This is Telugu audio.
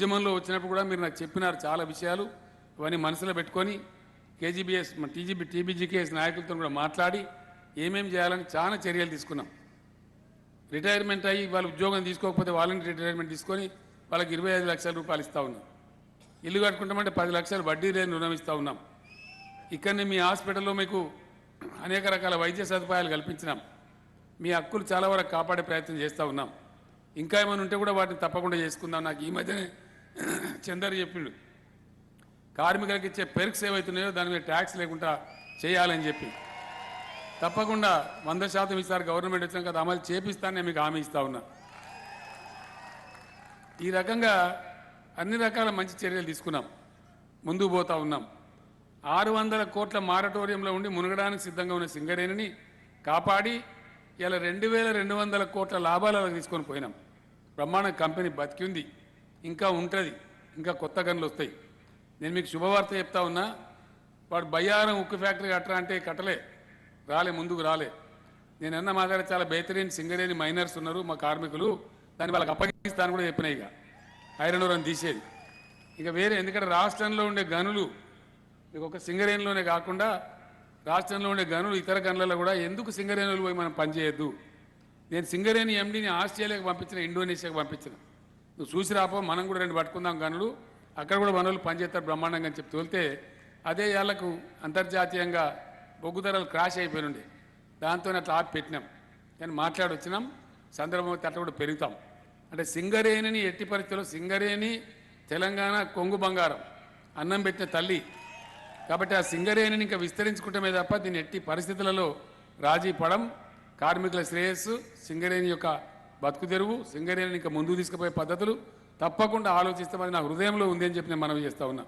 ఉద్యమంలో వచ్చినప్పుడు కూడా మీరు నాకు చెప్పినారు చాలా విషయాలు. అవన్నీ మనసులో పెట్టుకొని కేజీబీఎస్ టీబీజీకేఎస్ నాయకులతో కూడా మాట్లాడి ఏమేం చేయాలని చాలా చర్యలు తీసుకున్నాం. రిటైర్మెంట్ అయ్యి వాళ్ళు ఉద్యోగం తీసుకోకపోతే వాలంటీర్ రిటైర్మెంట్ తీసుకొని వాళ్ళకి 25 లక్షల రూపాయలు ఇస్తూ ఉన్నాం. ఇల్లు కట్టుకుంటామంటే 10 లక్షలు వడ్డీ లేని రుణం ఇస్తూ ఉన్నాం. ఇక్కడనే మీ హాస్పిటల్లో మీకు అనేక రకాల వైద్య సదుపాయాలు కల్పించినాం. మీ హక్కులు చాలా వరకు కాపాడే ప్రయత్నం చేస్తూ ఉన్నాం. ఇంకా ఏమైనా ఉంటే కూడా వాటిని తప్పకుండా చేసుకుందాం. నాకు ఈ మధ్యనే చందర్ చెప్పిండు, కార్మికులకు ఇచ్చే పెర్క్స్ ఏవైతున్నాయో దాని మీద ట్యాక్స్ లేకుండా చేయాలని చెప్పి తప్పకుండా 100% ఈసారి గవర్నమెంట్ వచ్చినాక అది అమలు చేపిస్తానని మీకు హామీ ఇస్తా ఉన్నా. ఈ రకంగా అన్ని రకాల మంచి చర్యలు తీసుకున్నాం, ముందుకు పోతా ఉన్నాం. 600 కోట్ల మారటోరియంలో ఉండి మునగడానికి సిద్ధంగా ఉన్న సింగరేణిని కాపాడి ఇలా 2200 కోట్ల లాభాలకు తీసుకొని పోయినాం. బ్రహ్మాండ కంపెనీ బతికింది, ఇంకా ఉంటుంది, ఇంకా కొత్త గనులు వస్తాయి. నేను మీకు శుభవార్త చెప్తా ఉన్నా. వాడు బయ్యారం ఉక్కు ఫ్యాక్టరీ కట్టరా అంటే కట్టలే, రాలే, ముందుకు రాలే. నేను అన్న మా దగ్గర చాలా బెహతరీన్ సింగరేణి మైనర్స్ ఉన్నారు, మా కార్మికులు, దాన్ని వాళ్ళకి అప్పగిస్తాను కూడా చెప్పినాయి. ఇక ఐరన్ ఓర్ అని తీసేది ఇక వేరే, ఎందుకంటే రాష్ట్రంలో ఉండే గనులు మీకు ఒక సింగరేణిలోనే కాకుండా రాష్ట్రంలో ఉండే గనులు ఇతర గనులలో కూడా ఎందుకు సింగరేణులు పోయి మనం పనిచేయద్దు. నేను సింగరేణి ఎండీని ఆస్ట్రేలియాకి పంపించిన, ఇండోనేషియాకి పంపించిన. నువ్వు చూసి రాపో, మనం కూడా 2 పట్టుకుందాం గనులు, అక్కడ కూడా మనోళ్ళు పనిచేస్తారు బ్రహ్మాండంగా అని చెప్పి తోలితే అదే ఏళ్లకు అంతర్జాతీయంగా బొగ్గు ధరలు క్రాష్ అయిపోయినుండే. దాంతో అట్లా ఆపి పెట్టినాం. కానీ మాట్లాడి వచ్చినాం, సందర్భం అట్లా కూడా పెరుగుతాం. అంటే సింగరేణిని ఎట్టి పరిస్థితుల్లో, సింగరేణి తెలంగాణ కొంగు బంగారం, అన్నం పెట్టిన తల్లి కాబట్టి ఆ సింగరేణిని ఇంకా విస్తరించుకుంటమే తప్ప దీన్ని ఎట్టి పరిస్థితులలో రాజీ పడం. కార్మికుల శ్రేయస్సు, సింగరేణి యొక్క బతుకు తెరువు, సింగరేణిని ఇంకా ముందుకు తీసుకుపోయే పద్ధతులు తప్పకుండా ఆలోచిస్తామని నా హృదయంలో ఉంది అని చెప్పి నేను మనవి చేస్తా ఉన్నా.